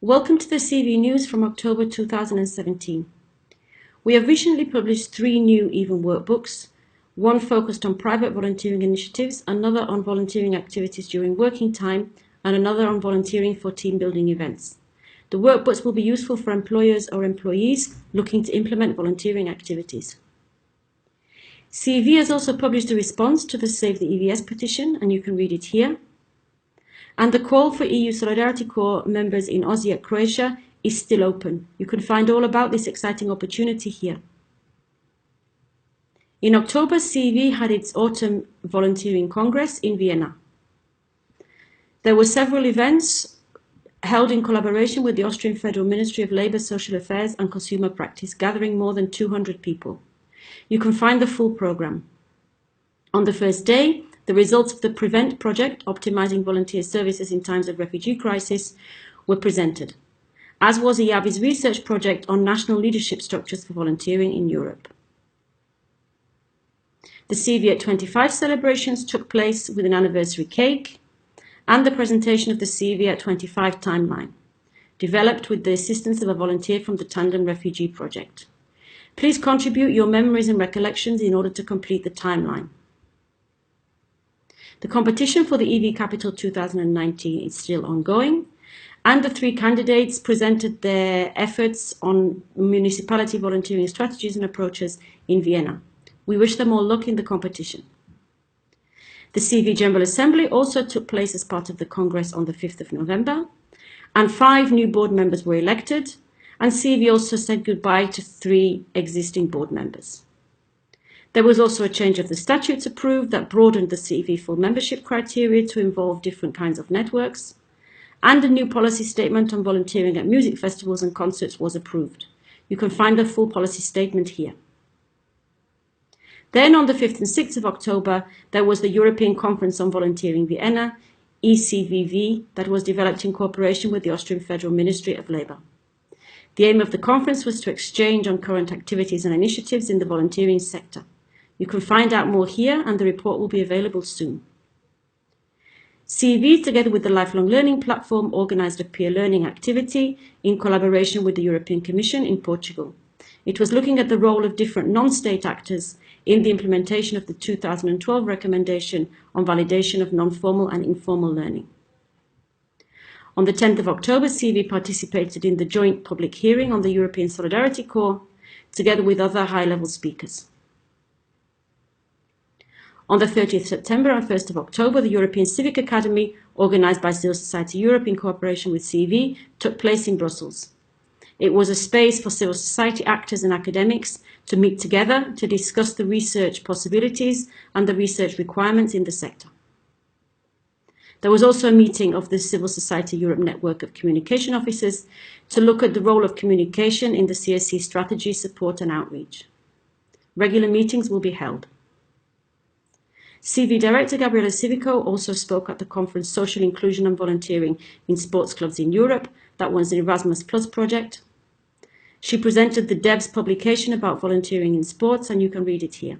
Welcome to the CEV News from October 2017. We have recently published 3 new EVEN workbooks, one focused on private volunteering initiatives, another on volunteering activities during working time, and another on volunteering for team building events. The workbooks will be useful for employers or employees looking to implement volunteering activities. CEV has also published a response to the Save the EVS petition, and you can read it here. And the call for EU Solidarity Corps members in Osijek, Croatia is still open. You can find all about this exciting opportunity here. In October, CEV had its Autumn Volunteering Congress in Vienna. There were several events held in collaboration with the Austrian Federal Ministry of Labour, Social Affairs and Consumer Practice, gathering more than 200 people. You can find the full programme. On the first day, the results of the PREVENT project, optimising volunteer services in times of refugee crisis, were presented, as was IAVI's research project on national leadership structures for volunteering in Europe. The CEV at 25 celebrations took place with an anniversary cake and the presentation of the CEV at 25 timeline, developed with the assistance of a volunteer from the Tandem Refugee Project. Please contribute your memories and recollections in order to complete the timeline. The competition for the EV Capital 2019 is still ongoing, and the 3 candidates presented their efforts on municipality volunteering strategies and approaches in Vienna. We wish them all luck in the competition. The CEV General Assembly also took place as part of the Congress on the 5th of November, and 5 new board members were elected, and CEV also said goodbye to 3 existing board members. There was also a change of the statutes approved that broadened the CEV full membership criteria to involve different kinds of networks, and a new policy statement on volunteering at music festivals and concerts was approved. You can find the full policy statement here. Then on the 5th and 6th of October, there was the European Conference on Volunteering Vienna, ECVV, that was developed in cooperation with the Austrian Federal Ministry of Labour. The aim of the conference was to exchange on current activities and initiatives in the volunteering sector. You can find out more here, and the report will be available soon. CEV, together with the Lifelong Learning Platform, organised a peer learning activity in collaboration with the European Commission in Portugal. It was looking at the role of different non-state actors in the implementation of the 2012 recommendation on validation of non-formal and informal learning. On the 10th of October, CEV participated in the joint public hearing on the European Solidarity Corps, together with other high-level speakers. On the 30th of September and 1st of October, the European Civic Academy, organised by Civil Society Europe in cooperation with CEV, took place in Brussels. It was a space for civil society actors and academics to meet together to discuss the research possibilities and the research requirements in the sector. There was also a meeting of the Civil Society Europe network of communication officers to look at the role of communication in the CSC strategy, support and outreach. Regular meetings will be held. CEV Director Gabriela Civico also spoke at the conference Social Inclusion and Volunteering in Sports Clubs in Europe, that was the Erasmus Plus project. She presented the DEV's publication about volunteering in sports, and you can read it here.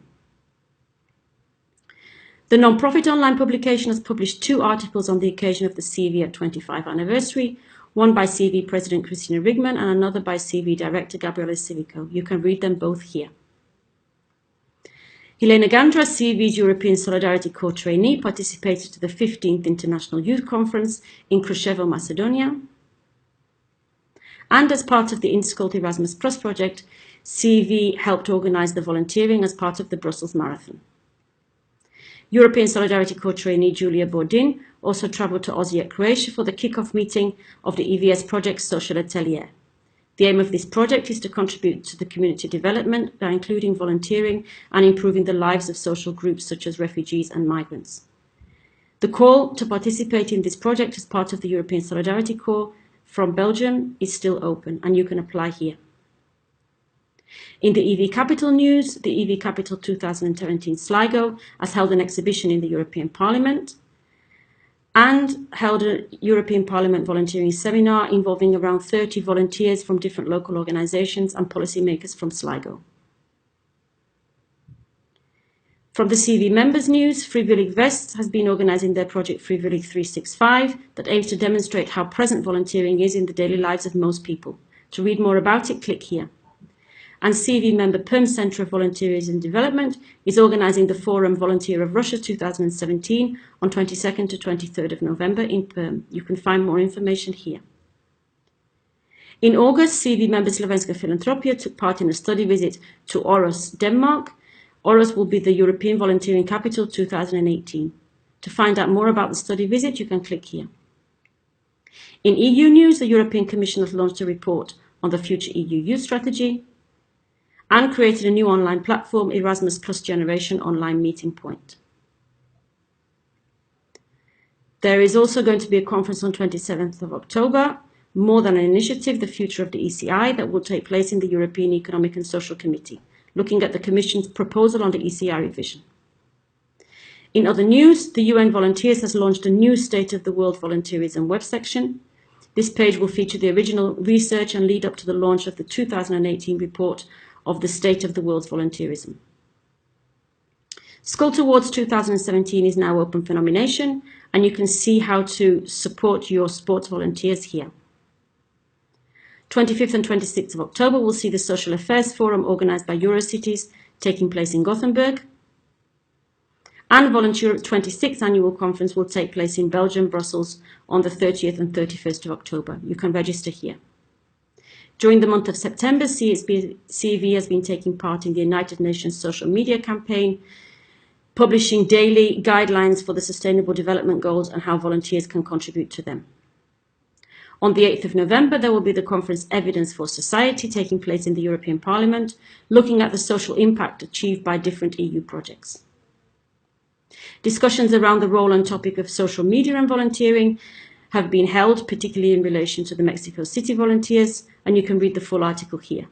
The non-profit online publication has published 2 articles on the occasion of the CEV at 25 anniversary, one by CEV President Christina Rigman and another by CEV Director Gabriela Civico. You can read them both here. Helena Gandra, CEV's European Solidarity Corps trainee, participated to the 15th International Youth Conference in Krushevo, Macedonia. And as part of the InScult Erasmus Plus project, CEV helped organise the volunteering as part of the Brussels Marathon. European Solidarity Corps trainee Julia Bordin also travelled to Osijek, Croatia for the kick-off meeting of the EVS Project's Social Atelier. The aim of this project is to contribute to the community development by including volunteering and improving the lives of social groups such as refugees and migrants. The call to participate in this project as part of the European Solidarity Corps from Belgium is still open, and you can apply here. In the EV Capital news, the EV Capital 2017 Sligo has held an exhibition in the European Parliament and held a European Parliament volunteering seminar involving around 30 volunteers from different local organisations and policymakers from Sligo. From the CEV members news, Frivillig West has been organising their project Frivillig 365 that aims to demonstrate how present volunteering is in the daily lives of most people. To read more about it, click here. And CEV member Perm Centre of Volunteerism and Development is organising the Forum Volunteer of Russia 2017 on 22nd to 23rd of November in Perm. You can find more information here. In August, CEV member Slovenska Filantropia took part in a study visit to Aarhus, Denmark. Aarhus will be the European Volunteering Capital 2018. To find out more about the study visit, you can click here. In EU news, the European Commission has launched a report on the future EU youth strategy and created a new online platform, Erasmus Plus Generation Online Meeting Point. There is also going to be a conference on 27th of October, More Than an Initiative, the Future of the ECI, that will take place in the European Economic and Social Committee, looking at the Commission's proposal on the ECI revision. In other news, the UN Volunteers has launched a new State of the World Volunteerism web section. This page will feature the original research and lead up to the launch of the 2018 report of the State of the World's Volunteerism. Skol Awards 2017 is now open for nomination, and you can see how to support your sports volunteers here. 25th and 26th of October will see the Social Affairs Forum organised by Eurocities taking place in Gothenburg. And Volunteer 26th Annual Conference will take place in Belgium, Brussels on the 30th and 31st of October. You can register here. During the month of September, CEV has been taking part in the United Nations social media campaign, publishing daily guidelines for the Sustainable Development Goals and how volunteers can contribute to them. On the 8th of November, there will be the conference Evidence for Society taking place in the European Parliament, looking at the social impact achieved by different EU projects. Discussions around the role and topic of social media and volunteering have been held, particularly in relation to the Mexico City volunteers, and you can read the full article here.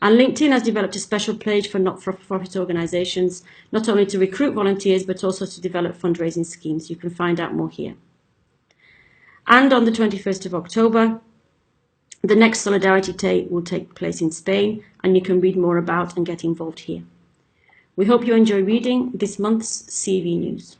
And LinkedIn has developed a special page for not-for-profit organisations, not only to recruit volunteers, but also to develop fundraising schemes. You can find out more here. And on the 21st of October, the next Solidarity Day will take place in Spain, and you can read more about and get involved here. We hope you enjoy reading this month's CEV news.